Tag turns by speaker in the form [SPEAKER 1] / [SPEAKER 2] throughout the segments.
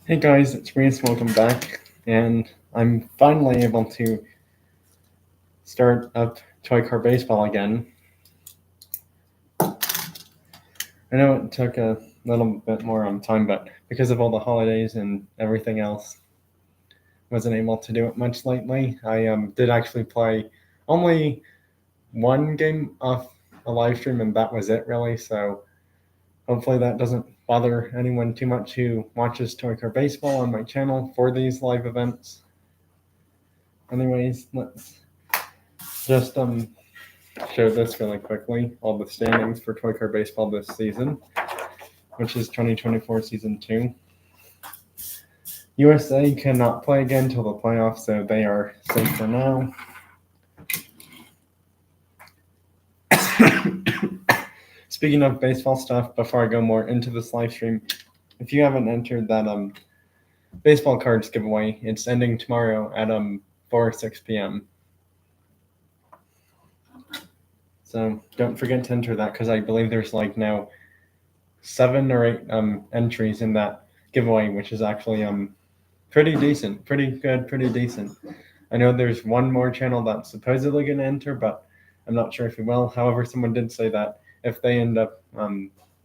[SPEAKER 1] Hey guys, it's Reese. Welcome back, and I'm finally able to start up toy car baseball again. I know it took a little bit more time, but because of all the holidays and everything else, wasn't able to do it much lately. I did actually play only one game off a live stream, and that was it really. So hopefully that doesn't bother anyone too much who watches toy car baseball on my channel for these live events. Anyways, let's just show this really quickly. All the standings for Toy Car Baseball this season, which is 2024 Season 2. USA cannot play again till the playoffs, so they are safe for now. Speaking of baseball stuff, before I go more into this live stream, if you haven't entered that baseball cards giveaway, it's ending tomorrow at 4 or 6 p.m. So don't forget to enter that because I believe there's like now 7 or 8 entries in that giveaway, which is actually pretty decent, pretty good, pretty decent. I know there's one more channel that's supposedly going to enter, but I'm not sure if he will. However, someone did say that if they end up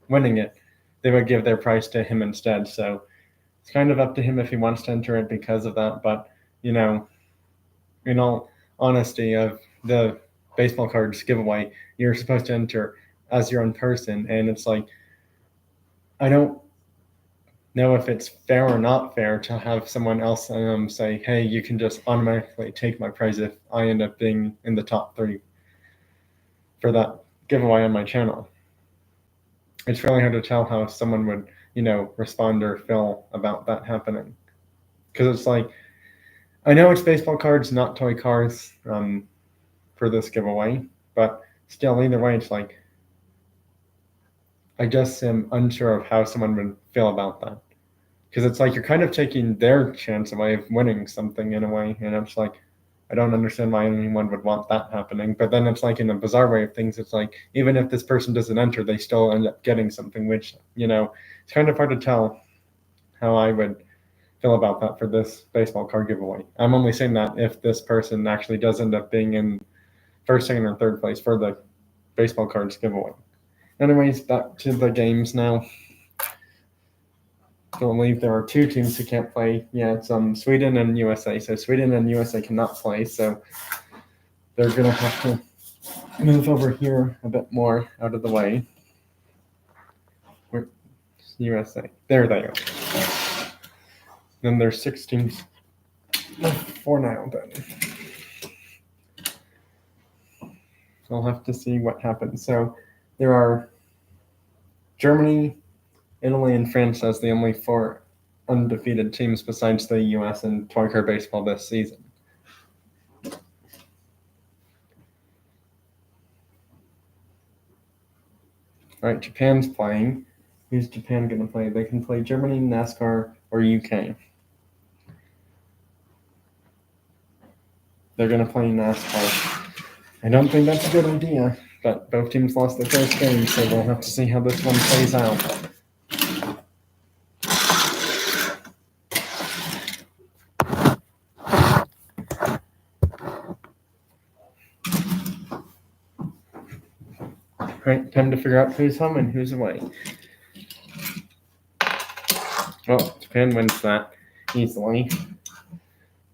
[SPEAKER 1] winning it, they would give their prize to him instead. So it's kind of up to him if he wants to enter it because of that. But, you know, in all honesty, of the baseball cards giveaway, you're supposed to enter as your own person. And it's like, I don't know if it's fair or not fair to have someone else say, hey, you can just automatically take my prize if I end up being in the top 3 for that giveaway on my channel. It's really hard to tell how someone would, respond or feel about that happening. Because it's like, I know it's baseball cards, not toy cards for this giveaway, but still, either way, it's like, I just am unsure of how someone would feel about that. Because it's like you're kind of taking their chance away of winning something in a way, and it's like, I don't understand why anyone would want that happening. But then it's like, in a bizarre way of things, it's like, even if this person doesn't enter, they still end up getting something, which, it's kind of hard to tell how I would feel about that for this baseball card giveaway. I'm only saying that if this person actually does end up being in first, second, or third place for the baseball cards giveaway. Anyways, back to the games now. I believe there are 2 teams who can't play. Yeah, it's Sweden and USA. So Sweden and USA cannot play. So they're gonna have to move over here a bit more out of the way. Where's USA? There they are. Then there's 6 teams for now. Then I'll have to see what happens. So there are Germany, Italy, and France as the only 4 undefeated teams besides the US in Toy Car Baseball this season. All right, Japan's playing. Who's Japan going to play? They can play Germany, NASCAR, or UK. They're going to play NASCAR. I don't think that's a good idea, but both teams lost their first game, so we'll have to see how this one plays out. Right, time to figure out who's home and who's away. Well, Japan wins that easily.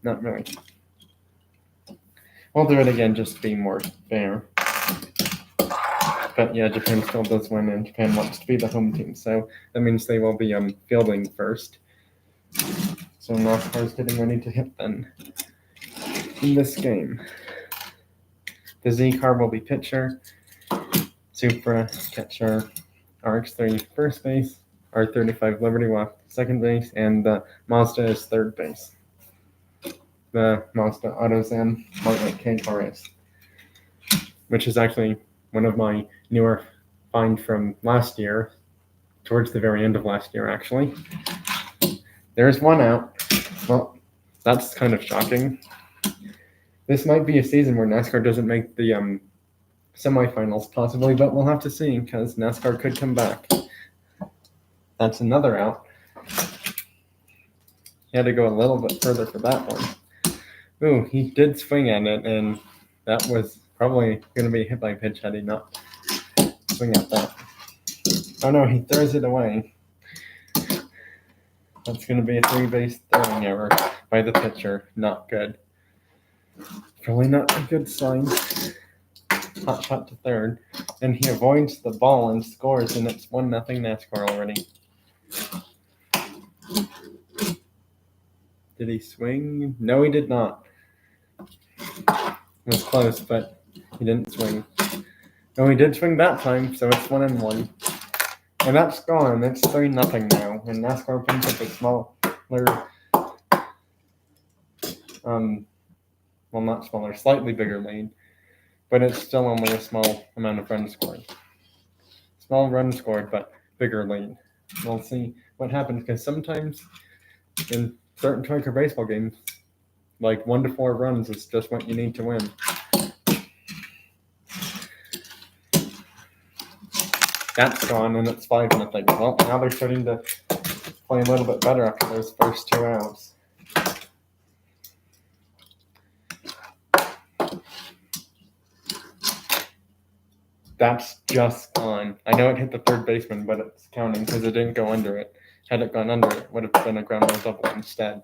[SPEAKER 1] Not really. We'll do it again just to be more fair. But yeah, Japan still does win, and Japan wants to be the home team, so that means they will be fielding first. So NASCAR is getting ready to hit then in this game. The Z car will be pitcher, Supra catcher, RX-3 first base, R35 Liberty Walk second base, and the Mazda is third base. The Mazda AutoZone Smart K RS, which is actually one of my newer find from last year, towards the very end of last year, actually. There's one out. Well, that's kind of shocking. This might be a season where NASCAR doesn't make the semifinals, possibly, but we'll have to see, because NASCAR could come back. That's another out. He had to go a little bit further for that one. Ooh, he did swing at it, and that was probably going to be hit by pitch had he not swing at that. Oh no, he throws it away. That's going to be a 3-base throwing error by the pitcher. Not good. Probably not a good sign. Hot shot to third, and he avoids the ball and scores, and it's 1-0 NASCAR already. Did he swing? No, he did not. It was close, but he didn't swing. No, he did swing that time, so it's 1-1. And that's gone. It's 3-0 now. And NASCAR brings up a smaller, well, not smaller, slightly bigger lead. But it's still only a small amount of runs scored. Small runs scored, but bigger lead. We'll see what happens, because sometimes in certain Troika baseball games, like 1 to 4 runs is just what you need to win. That's gone, and it's 5-0. Well, now they're starting to play a little bit better after those first 2 outs. That's just gone. I know it hit the third baseman, but it's counting because it didn't go under it. Had it gone under, it would have been a ground ball double instead.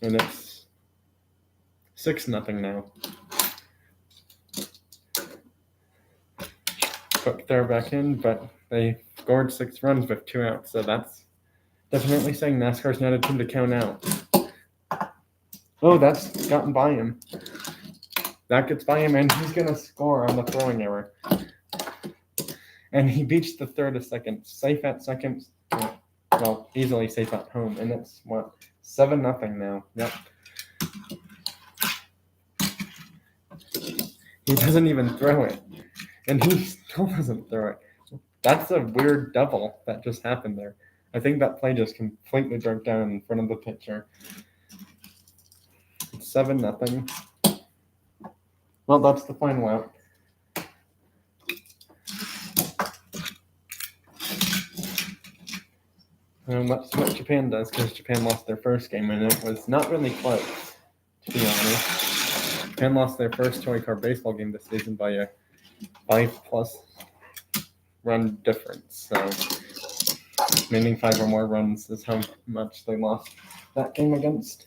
[SPEAKER 1] And it's 6-0 now. Put throw back in, but they scored 6 runs with 2 outs, so that's definitely saying NASCAR's not a team to count out. Oh, that's gotten by him. That gets by him, and he's going to score on the throwing error. And he beats the third to second. Safe at second. Well, easily safe at home. And it's, 7-0 now. Yep. He doesn't even throw it. And he still doesn't throw it. That's a weird double that just happened there. I think that play just completely broke down in front of the pitcher. It's 7-0. Well, that's the final out. And that's what Japan does, because Japan lost their first game, and it was not really close, to be honest. Japan lost their first Toy Car baseball game this season by a 5+ run difference. So, meaning 5 or more runs is how much they lost that game against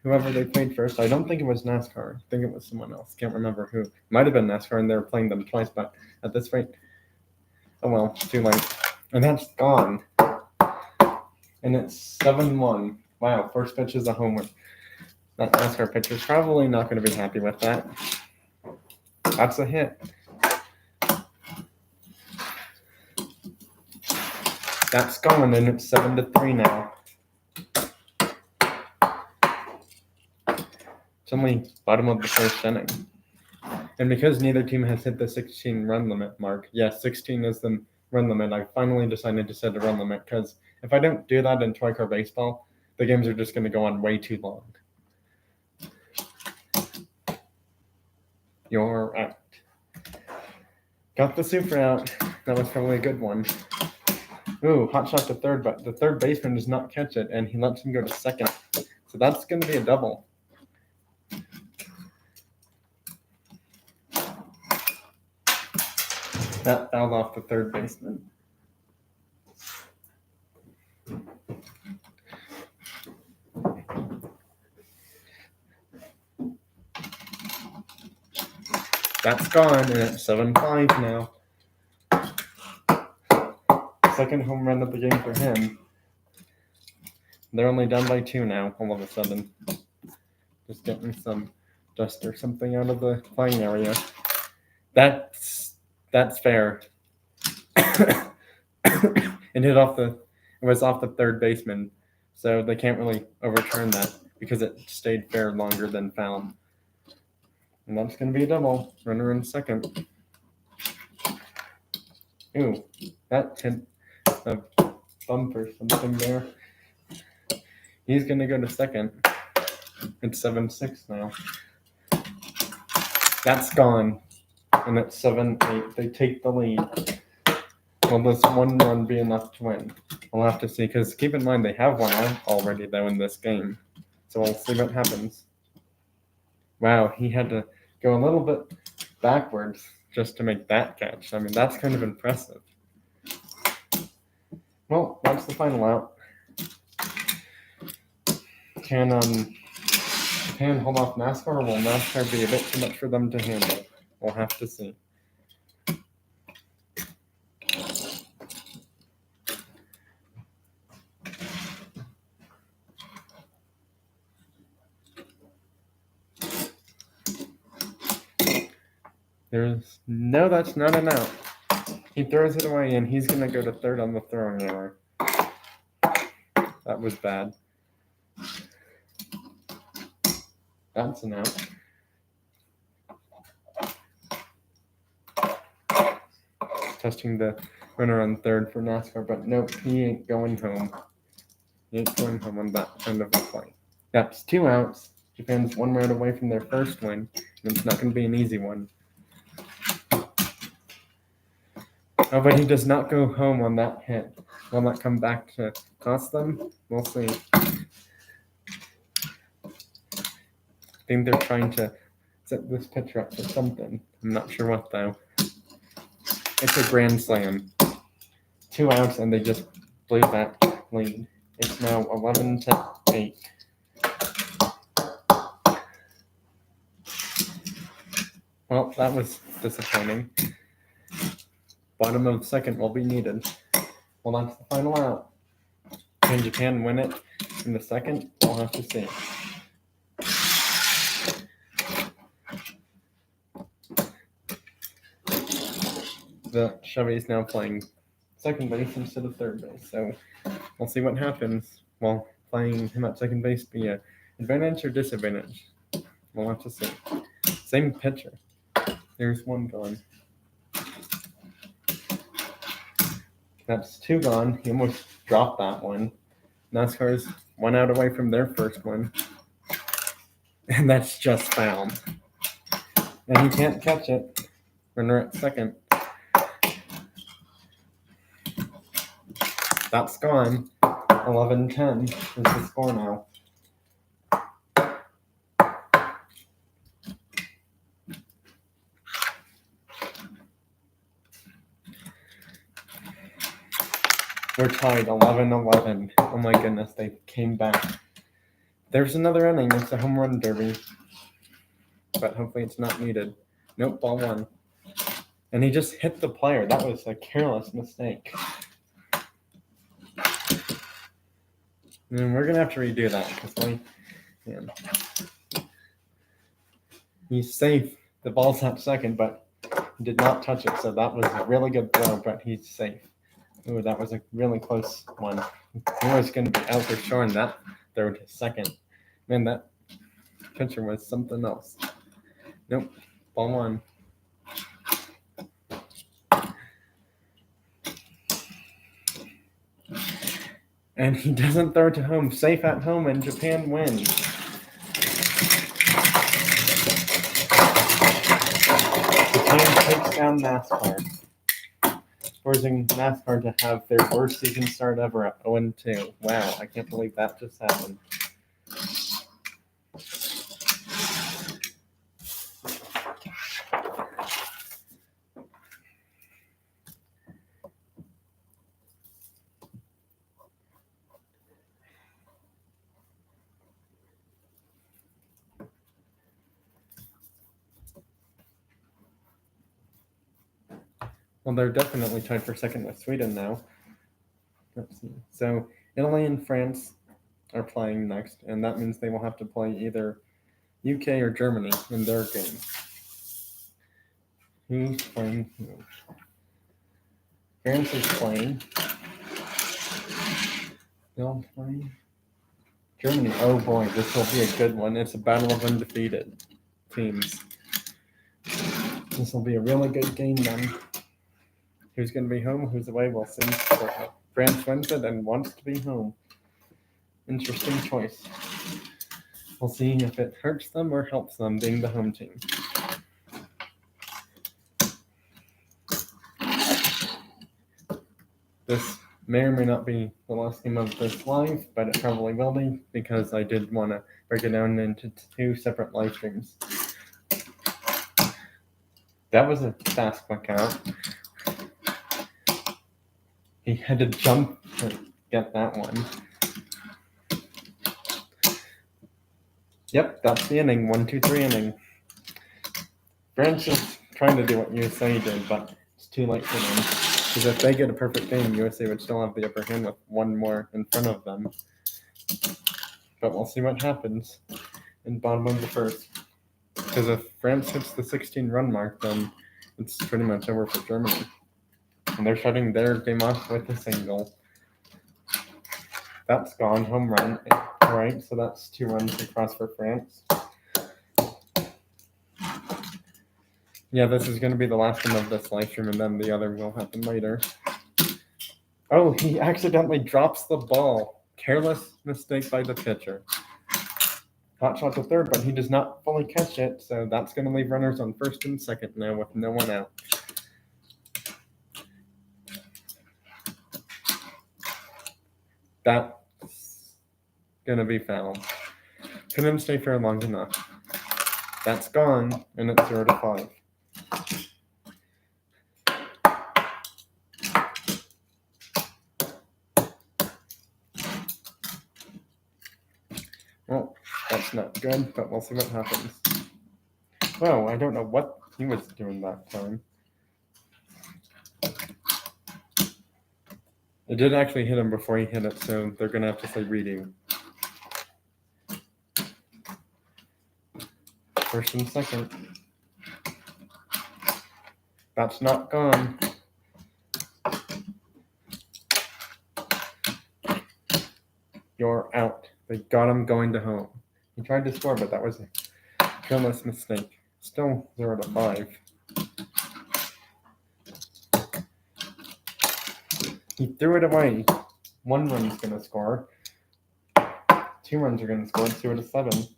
[SPEAKER 1] whoever they played first. I don't think it was NASCAR. I think it was someone else. Can't remember who. It might have been NASCAR, and they were playing them twice, but at this rate, oh well, too late. And that's gone. And it's 7-1. Wow, first pitch is a homer. That NASCAR pitcher's probably not going to be happy with that. That's a hit. That's gone, and it's 7-3 now. It's only bottom of the first inning. And because neither team has hit the 16 run limit mark, yes, 16 is the run limit, I finally decided to set a run limit, because if I don't do that in Toy Car baseball, the games are just going to go on way too long. You're out. Got the super out. That was probably a good one. Ooh, hot shot to third, but the third baseman does not catch it, and he lets him go to second. So that's going to be a double. That fouled off the third baseman. That's gone, and it's 7-5 now. Second home run of the game for him. They're only down by 2 now, all of a sudden. Just getting some dust or something out of the playing area. That's fair. It was off the third baseman, so they can't really overturn that because it stayed fair longer than foul. And that's going to be a double. Runner in second. Ooh, that hit a bump or something there. He's going to go to second. It's 7-6 now. That's gone. And it's 7-8. They take the lead. Will this one run be enough to win? We'll have to see, because keep in mind they have one out already, though, in this game. So we'll see what happens. Wow, he had to go a little bit backwards just to make that catch. I mean, that's kind of impressive. Well, that's the final out. Can Japan hold off NASCAR, or will NASCAR be a bit too much for them to handle? We'll have to see. No, that's not an out. He throws it away, and he's going to go to third on the throwing error. That was bad. That's an out. Testing the runner on third for NASCAR, but nope, he ain't going home. He ain't going home on that kind of a play. That's 2 outs. Japan's 1 round away from their first win, and it's not going to be an easy one. Oh, but he does not go home on that hit. Will that come back to cost them? We'll see. I think they're trying to set this pitcher up for something. I'm not sure what, though. It's a grand slam. 2 outs, and they just blew that lead. It's now 11-8. Well, that was disappointing. Bottom of second will be needed. Well, that's the final out. Can Japan win it in the second? We'll have to see. The Chevy is now playing second base instead of third base, so we'll see what happens. Will playing him at second base be an advantage or disadvantage? We'll have to see. Same pitcher. There's 1 gone. That's 2 gone. He almost dropped that one. NASCAR's 1 out away from their first one. And that's just fouled. And he can't catch it. Runner at second. That's gone. 11-10 is the score now. We're tied 11-11. Oh my goodness, they came back. There's another inning. It's a home run derby. But hopefully it's not needed. Nope, ball 1. And he just hit the player. That was a careless mistake. And we're going to have to redo that because he's safe. The ball's at second, but he did not touch it. So that was a really good throw, but he's safe. Ooh, that was a really close one. He was going to be out for sure in that throw to second. Man, that pitcher was something else. Nope, ball 1. And he doesn't throw to home. Safe at home, and Japan wins. Japan takes down NASCAR, forcing NASCAR to have their worst season start ever at 0-2. Wow, I can't believe that just happened. Well, they're definitely tied for second with Sweden now. Let's see. So Italy and France are playing next, and that means they will have to play either UK or Germany in their game. Who's playing who? France is playing. They'll play Germany. Oh boy, this will be a good one. It's a battle of undefeated teams. This will be a really good game then. Who's going to be home? Who's away? We'll see. France wins it and wants to be home. Interesting choice. We'll see if it hurts them or helps them being the home team. This may or may not be the last game of this live, but it probably will be because I did want to break it down into 2 separate live streams. That was a fast quick out. He had to jump to get that one. Yep, that's the inning. 1-2-3 inning. France is trying to do what USA did, but it's too late for them. Because if they get a perfect game, USA would still have the upper hand with one more in front of them. But we'll see what happens in bottom of the first. Because if France hits the 16-run mark, then it's pretty much over for Germany. And they're shutting their game off with a single. That's gone, home run. All right, so that's 2 runs across for France. Yeah, this is going to be the last one of this live stream, and then the other will happen later. Oh, he accidentally drops the ball. Careless mistake by the pitcher. Hot shot to third, but he does not fully catch it, so that's going to leave runners on first and second now with no one out. That's going to be foul. Couldn't stay fair long enough. That's gone, and it's 0-5. Well, that's not good, but we'll see what happens. Well, I don't know what he was doing that time. It did actually hit him before he hit it, so they're going to have to say redo. First and second. That's not gone. You're out. They got him going to home. He tried to score, but that was a careless mistake. Still 0-5. He threw it away. 1 run's going to score. 2 runs are going to score. It's 0-7.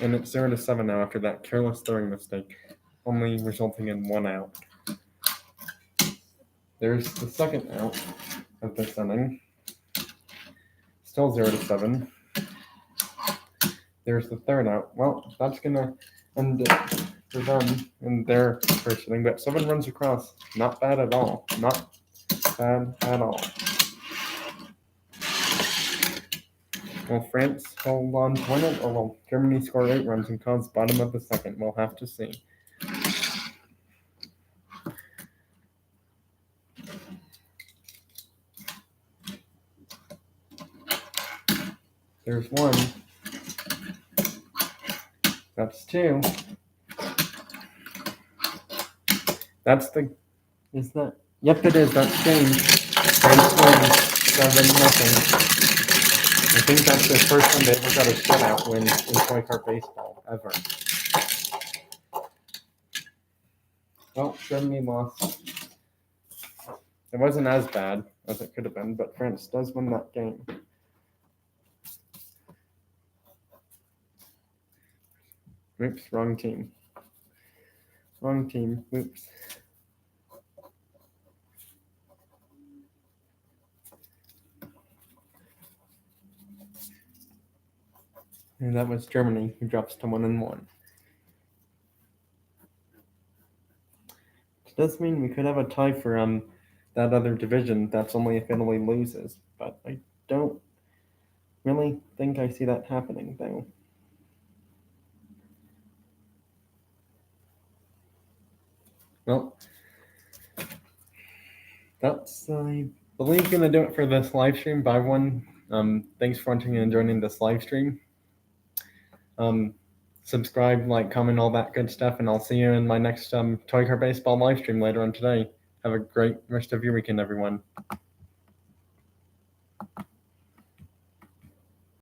[SPEAKER 1] And it's 0-7 now after that careless throwing mistake, only resulting in 1 out. There's the second out of this inning. Still 0-7. There's the third out. Well, that's going to end it for them in their first inning, but 7 runs across. Not bad at all. Not bad at all. Will France hold on to win it, or will Germany score 8 runs and cause bottom of the second? We'll have to see. There's 1. That's 2. That's the. Is that? Yep, it is. That's change. France wins 7-0. I think that's the first time they ever got a shutout win in Toy Car Baseball, ever. Well, Germany lost. It wasn't as bad as it could have been, but France does win that game. Oops, wrong team. Wrong team. Oops. And that was Germany, who drops to 1-1. It does mean we could have a tie for that other division. That's only if Italy loses, but I don't really think I see that happening, though. Well, that's, I believe, going to do it for this live stream. Bye, everyone. Thanks for watching and joining this live stream. Subscribe, like, comment, all that good stuff, and I'll see you in my next Toy Car Baseball live stream later on today. Have a great rest of your weekend, everyone.